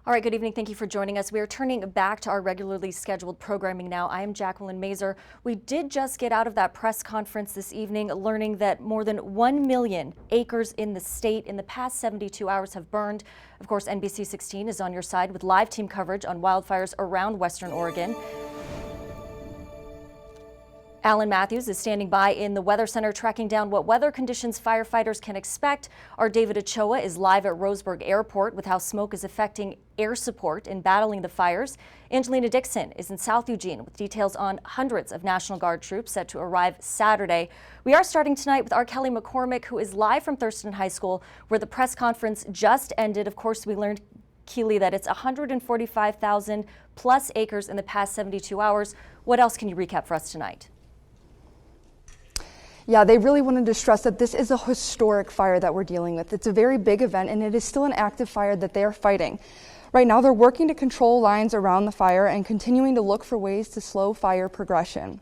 All right, good evening. Thank you for joining us. We are turning back to our regularly scheduled programming now. I am Jacqueline Mazer. We did just get out of that press conference this evening, learning that more than 1 million acres in the state in the past 72 hours have burned. Of course, NBC 16 is on your side with live team coverage on wildfires around Western Oregon. Alan Matthews is standing by in the Weather Center tracking down what weather conditions firefighters can expect. Our David Ochoa is live at Roseburg Airport with how smoke is affecting air support in battling the fires. Angelina Dixon is in South Eugene with details on hundreds of National Guard troops set to arrive Saturday. We are starting tonight with our Kelly McCormick, who is live from Thurston High School, where the press conference just ended. Of course, we learned, Keely, that it's 145,000 plus acres in the past 72 hours. What else can you recap for us tonight? Yeah, they really wanted to stress that this is a historic fire that we're dealing with. It's a very big event, and it is still an active fire that they are fighting. Right now, they're working to control lines around the fire and continuing to look for ways to slow fire progression.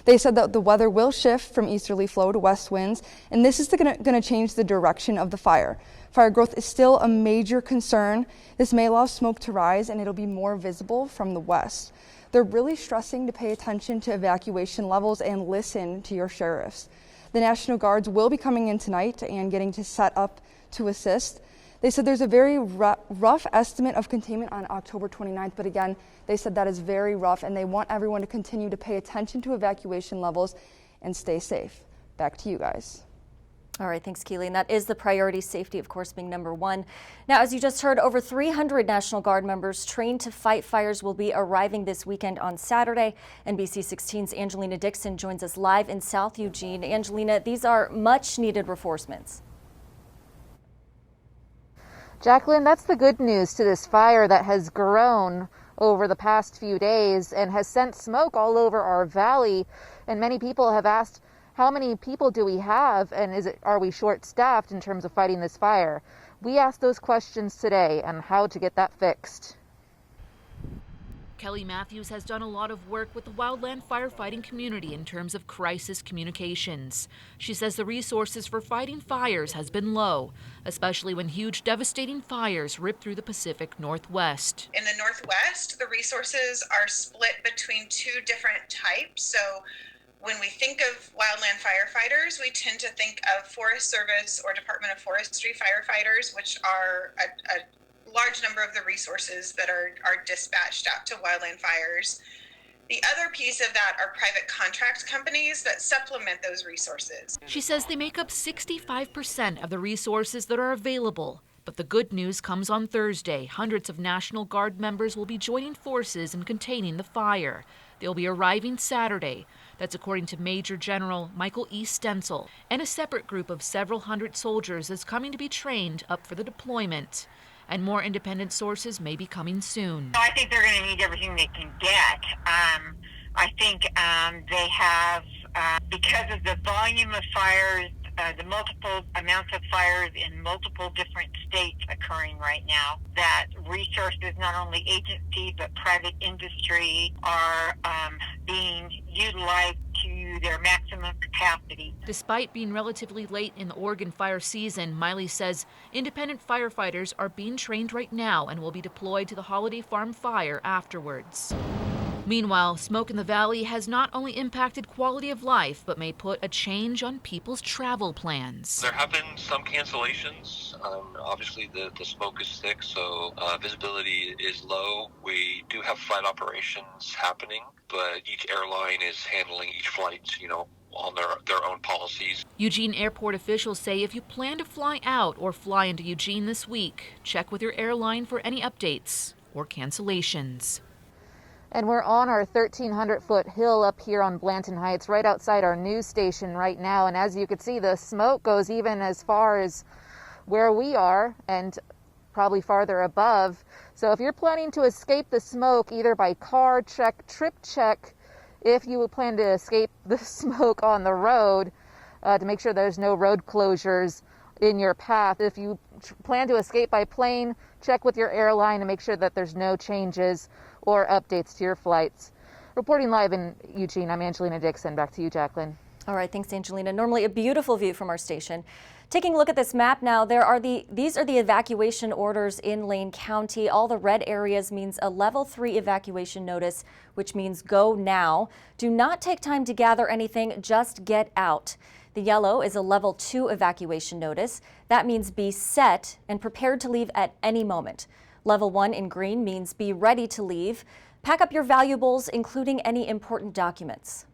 They said that the weather will shift from easterly flow to west winds, and this is going to change the direction of the fire. Fire growth is still a major concern. This may allow smoke to rise, and it'll be more visible from the west. They're really stressing to pay attention to evacuation levels and listen to your sheriffs. The National Guards will be coming in tonight and getting to set up to assist. They said there's a very rough estimate of containment on October 29th, but again, they said that is very rough, and they want everyone to continue to pay attention to evacuation levels and stay safe. Back to you guys. All right, thanks, Keely. And that is the priority, safety, of course, being number one. Now, as you just heard, over 300 National Guard members trained to fight fires will be arriving this weekend on Saturday. NBC 16's Angelina Dixon joins us live in South Eugene. Angelina, these are much needed reinforcements. Jacqueline, that's the good news to this fire that has grown over the past few days and has sent smoke all over our valley. And many people have asked, how many people do we have, and are we short-staffed in terms of fighting this fire? We asked those questions today on how to get that fixed. Kelly Matthews has done a lot of work with the wildland firefighting community in terms of crisis communications. She says the resources for fighting fires has been low, especially when huge devastating fires rip through the Pacific Northwest. In the Northwest, the resources are split between two different types. So when we think of wildland firefighters, we tend to think of Forest Service or Department of Forestry firefighters, which are a large number of the resources that are dispatched out to wildland fires. The other piece of that are private contract companies that supplement those resources. She says they make up 65% of the resources that are available. But the good news comes on Thursday. Hundreds of National Guard members will be joining forces in containing the fire. They'll be arriving Saturday. That's according to Major General Michael E. Stencil. And a separate group of several hundred soldiers is coming to be trained up for the deployment. And more independent sources may be coming soon. I think they're going to need everything they can get. I think they have, because of the volume of fires, the multiple amounts of fires in multiple different states occurring right now, that resources, not only agency but private industry, are being utilized to their maximum capacity. Despite being relatively late in the Oregon fire season, Miley says independent firefighters are being trained right now and will be deployed to the Holiday Farm fire afterwards. Meanwhile, smoke in the valley has not only impacted quality of life, but may put a change on people's travel plans. There have been some cancellations. Obviously, the smoke is thick, so visibility is low. We do have flight operations happening, but each airline is handling each flight, on their own policies. Eugene Airport officials say if you plan to fly out or fly into Eugene this week, check with your airline for any updates or cancellations. And we're on our 1,300-foot hill up here on Blanton Heights, right outside our news station right now. And as you can see, the smoke goes even as far as where we are and probably farther above. So if you're planning to escape the smoke, either by car check, trip check, if you plan to escape the smoke on the road, to make sure there's no road closures in your path. If you plan to escape by plane, check with your airline to make sure that there's no changes or updates to your flights. Reporting live in Eugene, I'm Angelina Dixon. Back to you, Jacqueline. All right, thanks, Angelina. Normally a beautiful view from our station. Taking a look at this map now, these are the evacuation orders in Lane County. All the red areas means a level 3 evacuation notice, which means go now. Do not take time to gather anything, just get out. The yellow is a level 2 evacuation notice. That means be set and prepared to leave at any moment. Level 1 in green means be ready to leave. Pack up your valuables, including any important documents.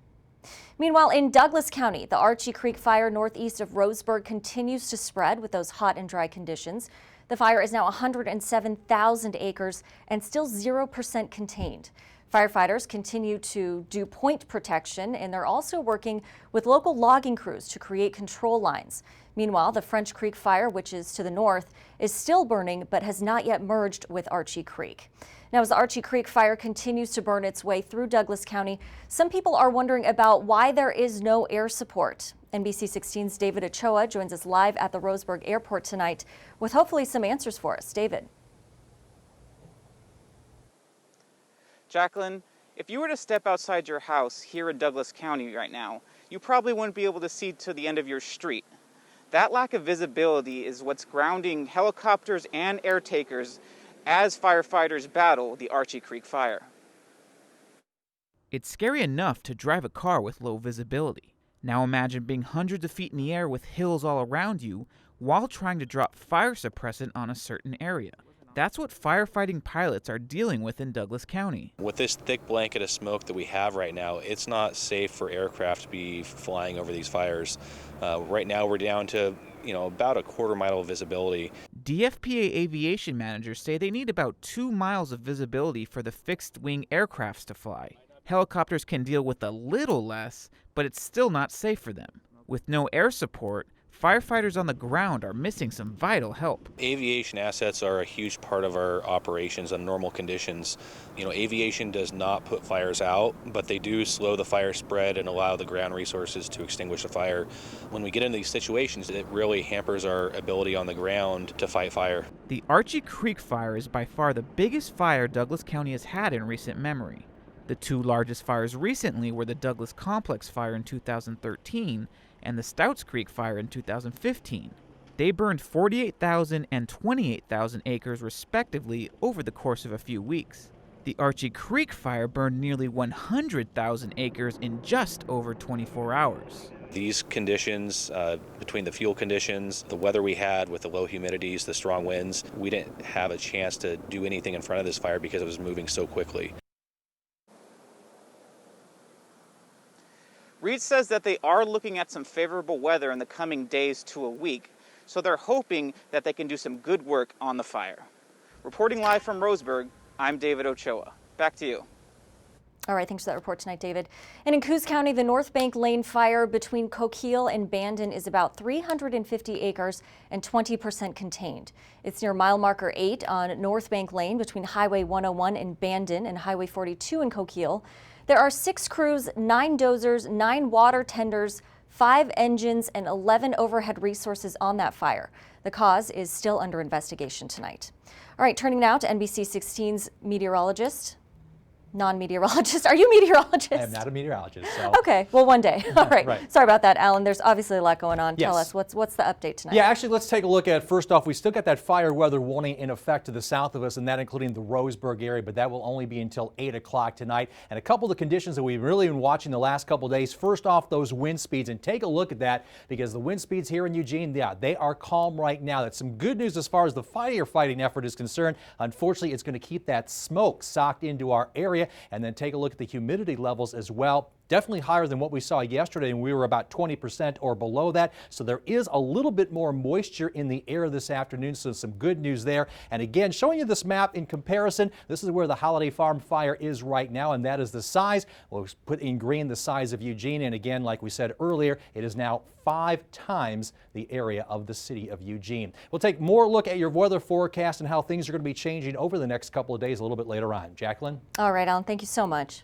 Meanwhile, in Douglas County, the Archie Creek fire northeast of Roseburg continues to spread with those hot and dry conditions. The fire is now 107,000 acres and still 0% contained. Firefighters continue to do point protection, and they're also working with local logging crews to create control lines. Meanwhile, the French Creek fire, which is to the north, is still burning but has not yet merged with Archie Creek. Now, as the Archie Creek fire continues to burn its way through Douglas County, some people are wondering about why there is no air support. NBC 16's David Ochoa joins us live at the Roseburg Airport tonight with hopefully some answers for us. David. Jacqueline, if you were to step outside your house here in Douglas County right now, you probably wouldn't be able to see to the end of your street. That lack of visibility is what's grounding helicopters and air takers as firefighters battle the Archie Creek fire. It's scary enough to drive a car with low visibility. Now imagine being hundreds of feet in the air with hills all around you while trying to drop fire suppressant on a certain area. That's what firefighting pilots are dealing with in Douglas County. With this thick blanket of smoke that we have right now, it's not safe for aircraft to be flying over these fires. Right now we're down to about a quarter-mile of visibility. DFPA aviation managers say they need about 2 miles of visibility for the fixed-wing aircrafts to fly. Helicopters can deal with a little less, but it's still not safe for them. With no air support, firefighters on the ground are missing some vital help. Aviation assets are a huge part of our operations under normal conditions. Aviation does not put fires out, but they do slow the fire spread and allow the ground resources to extinguish the fire. When we get into these situations, it really hampers our ability on the ground to fight fire. The Archie Creek fire is by far the biggest fire Douglas County has had in recent memory. The 2 largest fires recently were the Douglas Complex fire in 2013 and the Stouts Creek fire in 2015. They burned 48,000 and 28,000 acres respectively over the course of a few weeks. The Archie Creek fire burned nearly 100,000 acres in just over 24 hours. These conditions, between the fuel conditions, the weather we had with the low humidities, the strong winds, we didn't have a chance to do anything in front of this fire because it was moving so quickly. Reed says that they are looking at some favorable weather in the coming days to a week, so they're hoping that they can do some good work on the fire. Reporting live from Roseburg, I'm David Ochoa. Back to you. All right, thanks for that report tonight, David. And in Coos County, the North Bank Lane fire between Coquille and Bandon is about 350 acres and 20% contained. It's near mile marker 8 on North Bank Lane between Highway 101 in Bandon and Highway 42 in Coquille. There are 6 crews, 9 dozers, 9 water tenders, 5 engines, and 11 overhead resources on that fire. The cause is still under investigation tonight. All right, turning now to NBC 16's meteorologist. Non-meteorologist. Are you a meteorologist? I am not a meteorologist. So. Okay, well, one day. All right. Right. Sorry about that, Alan. There's obviously a lot going on. Tell Yes. us, what's the update tonight? Yeah, actually, let's take a look at, first off, we still got that fire weather warning in effect to the south of us, and that including the Roseburg area, but that will only be until 8 o'clock tonight. And a couple of the conditions that we've really been watching the last couple of days, first off, those wind speeds, and take a look at that, because the wind speeds here in Eugene, yeah, they are calm right now. That's some good news as far as the firefighting effort is concerned. Unfortunately, it's going to keep that smoke socked into our area, and then take a look at the humidity levels as well. Definitely higher than what we saw yesterday, and we were about 20% or below that. So there is a little bit more moisture in the air this afternoon, so some good news there. And again, showing you this map in comparison, this is where the Holiday Farm fire is right now, and that is the size. We'll put in green the size of Eugene, and again, like we said earlier, it is now 5 times the area of the city of Eugene. We'll take more look at your weather forecast and how things are going to be changing over the next couple of days a little bit later on. Jacqueline? All right, Alan, thank you so much.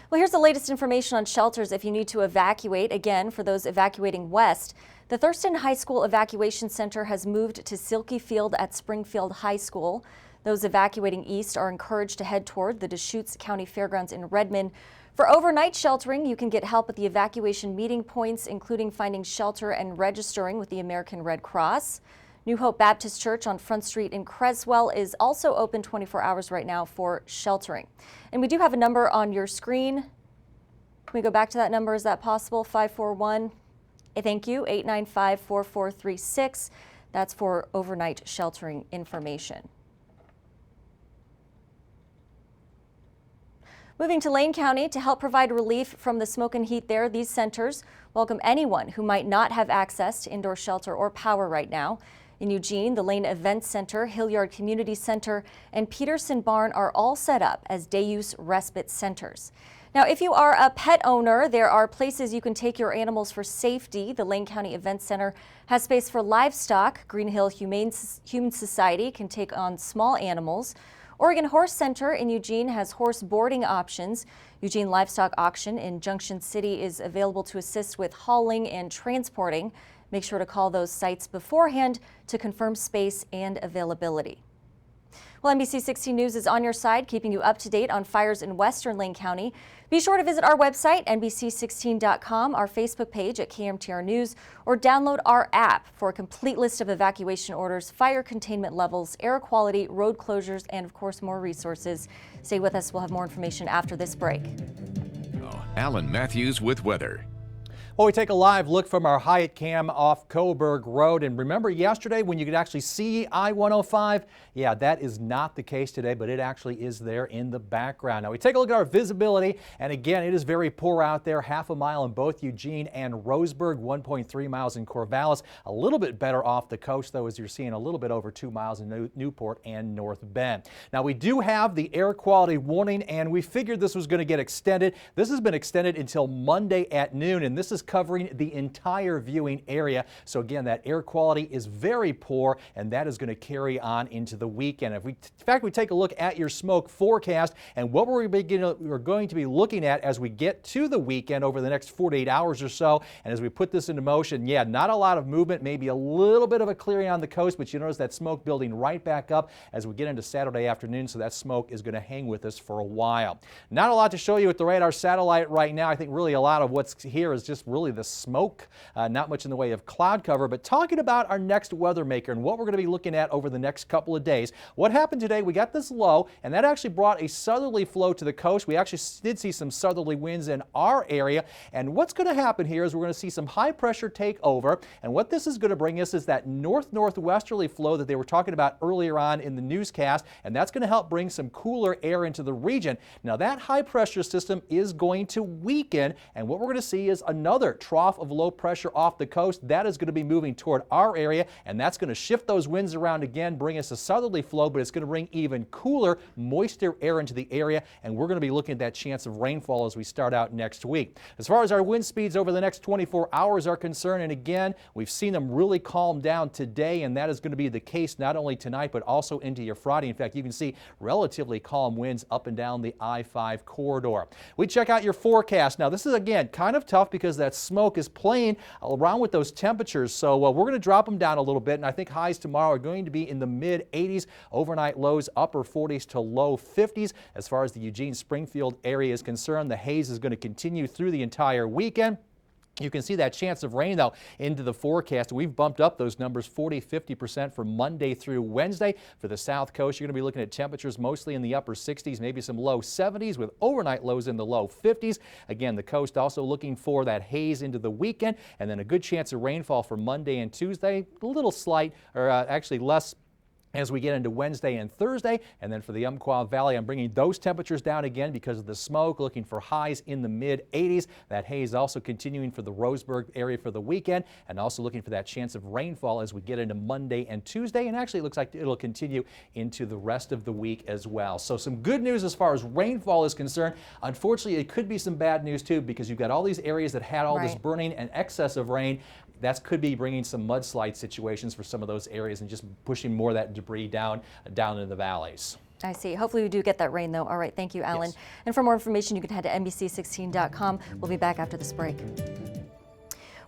Well, here's the latest information on shelters if you need to evacuate. Again, for those evacuating west, the Thurston High School Evacuation Center has moved to Silky Field at Springfield High School. Those evacuating east are encouraged to head toward the Deschutes County Fairgrounds in Redmond. For overnight sheltering, you can get help at the evacuation meeting points, including finding shelter and registering with the American Red Cross. New Hope Baptist Church on Front Street in Creswell is also open 24 hours right now for sheltering. And we do have a number on your screen. Can we go back to that number? Is that possible? 541, thank you, 895-4436. That's for overnight sheltering information. Moving to Lane County to help provide relief from the smoke and heat there, these centers welcome anyone who might not have access to indoor shelter or power right now. In Eugene, the Lane Event Center, Hilliard Community Center, and Peterson Barn are all set up as day-use respite centers. Now, if you are a pet owner, there are places you can take your animals for safety. The Lane County Event Center has space for livestock. Green Hill Humane Society can take on small animals. Oregon Horse Center in Eugene has horse boarding options. Eugene Livestock Auction in Junction City is available to assist with hauling and transporting. Make sure to call those sites beforehand to confirm space and availability. Well, NBC 16 News is on your side, keeping you up to date on fires in western Lane County. Be sure to visit our website, NBC16.com, our Facebook page at KMTR News, or download our app for a complete list of evacuation orders, fire containment levels, air quality, road closures, and of course, more resources. Stay with us. We'll have more information after this break. Alan Matthews with weather. Well, we take a live look from our Hyatt cam off Coburg Road. And remember yesterday when you could actually see I-105? Yeah, that is not the case today, but it actually is there in the background. Now we take a look at our visibility, and again, it is very poor out there. Half a mile in both Eugene and Roseburg, 1.3 miles in Corvallis. A little bit better off the coast, though, as you're seeing a little bit over 2 miles in Newport and North Bend. Now we do have the air quality warning, and we figured this was going to get extended. This has been extended until Monday at noon, and this is covering the entire viewing area. So again, that air quality is very poor, and that is going to carry on into the weekend. In fact, we take a look at your smoke forecast and what we're going to be looking at as we get to the weekend over the next 48 hours or so. And as we put this into motion, yeah, not a lot of movement, maybe a little bit of a clearing on the coast, but you notice that smoke building right back up as we get into Saturday afternoon. So that smoke is going to hang with us for a while. Not a lot to show you with the radar satellite right now. I think really a lot of what's here is just really the smoke, not much in the way of cloud cover. But talking about our next weather maker and what we're going to be looking at over the next couple of days. What happened today, we got this low, and that actually brought a southerly flow to the coast. We actually did see some southerly winds in our area. And what's going to happen here is we're going to see some high pressure take over. And what this is going to bring us is that northwesterly flow that they were talking about earlier on in the newscast. And that's going to help bring some cooler air into the region. Now that high pressure system is going to weaken. And what we're going to see is another trough of low pressure off the coast. That is going to be moving toward our area. And that's going to shift those winds around again, bring us a southerly flow, but it's going to bring even cooler, moister air into the area, and we're going to be looking at that chance of rainfall as we start out next week. As far as our wind speeds over the next 24 hours are concerned, and again, we've seen them really calm down today, and that is going to be the case not only tonight, but also into your Friday. In fact, you can see relatively calm winds up and down the I-5 corridor. We check out your forecast. Now, this is, again, kind of tough because that smoke is playing around with those temperatures, so we're going to drop them down a little bit, and I think highs tomorrow are going to be in the mid-80s, overnight lows upper 40s to low 50s. As far as the Eugene-Springfield area is concerned, the haze is going to continue through the entire weekend. You can see that chance of rain, though, into the forecast. We've bumped up those numbers 40-50% for Monday through Wednesday. For the South Coast, you're going to be looking at temperatures mostly in the upper 60s, maybe some low 70s with overnight lows in the low 50s. Again, the coast also looking for that haze into the weekend, and then a good chance of rainfall for Monday and Tuesday. A little slight, or actually less as we get into Wednesday and Thursday. And then for the Umpqua Valley, I'm bringing those temperatures down again because of the smoke, looking for highs in the mid-80s. That haze also continuing for the Roseburg area for the weekend, and also looking for that chance of rainfall as we get into Monday and Tuesday. And actually it looks like it'll continue into the rest of the week as well. So some good news as far as rainfall is concerned. Unfortunately, it could be some bad news too, because you've got all these areas that had all this burning and excess of rain. That could be bringing some mudslide situations for some of those areas and just pushing more of that debris down into the valleys. I see. Hopefully we do get that rain, though. All right. Thank you, Alan. Yes. And for more information, you can head to NBC16.com. We'll be back after this break.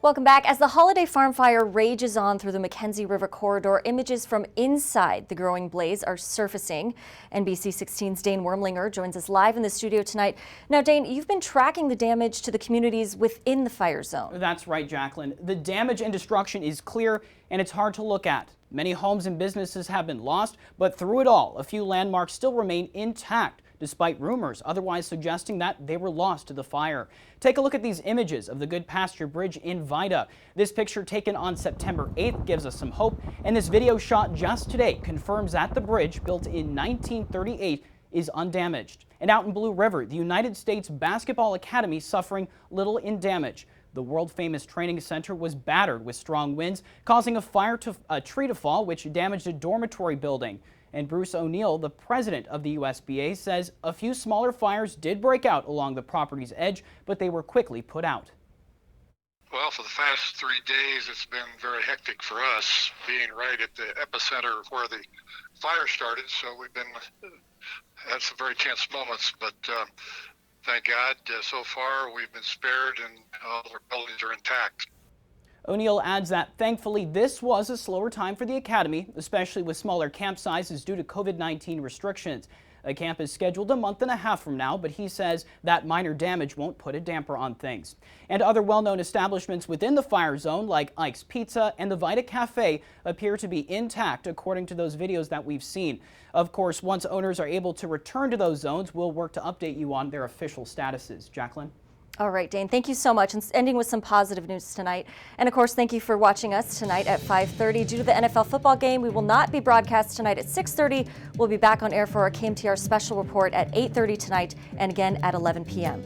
Welcome back. As the holiday farm fire rages on through the Mackenzie River corridor, images from inside the growing blaze are surfacing. NBC 16's Dane Wormlinger joins us live in the studio tonight. Now, Dane, you've been tracking the damage to the communities within the fire zone. That's right, Jacqueline. The damage and destruction is clear, and it's hard to look at. Many homes and businesses have been lost, but through it all, a few landmarks still remain intact, despite rumors otherwise suggesting that they were lost to the fire. Take a look at these images of the Good Pasture Bridge in Vida. This picture taken on September 8th gives us some hope, and this video shot just today confirms that the bridge, built in 1938, is undamaged. And out in Blue River, the United States Basketball Academy suffering little in damage. The world-famous training center was battered with strong winds, causing a tree to fall, which damaged a dormitory building. And Bruce O'Neill, the president of the USBA, says a few smaller fires did break out along the property's edge, but they were quickly put out. Well, for the past 3 days, it's been very hectic for us, being right at the epicenter of where the fire started. So we've been had some very tense moments, but thank God, so far we've been spared and all our buildings are intact. O'Neill adds that thankfully this was a slower time for the academy, especially with smaller camp sizes due to COVID-19 restrictions. A camp is scheduled a month and a half from now, but he says that minor damage won't put a damper on things. And other well-known establishments within the fire zone, like Ike's Pizza and the Vida Cafe, appear to be intact according to those videos that we've seen. Of course, once owners are able to return to those zones, we'll work to update you on their official statuses. Jacqueline? All right, Dane, thank you so much. And ending with some positive news tonight. And of course, thank you for watching us tonight at 5:30. Due to the NFL football game, we will not be broadcast tonight at 6:30. We'll be back on air for our KMTR special report at 8:30 tonight and again at 11 p.m.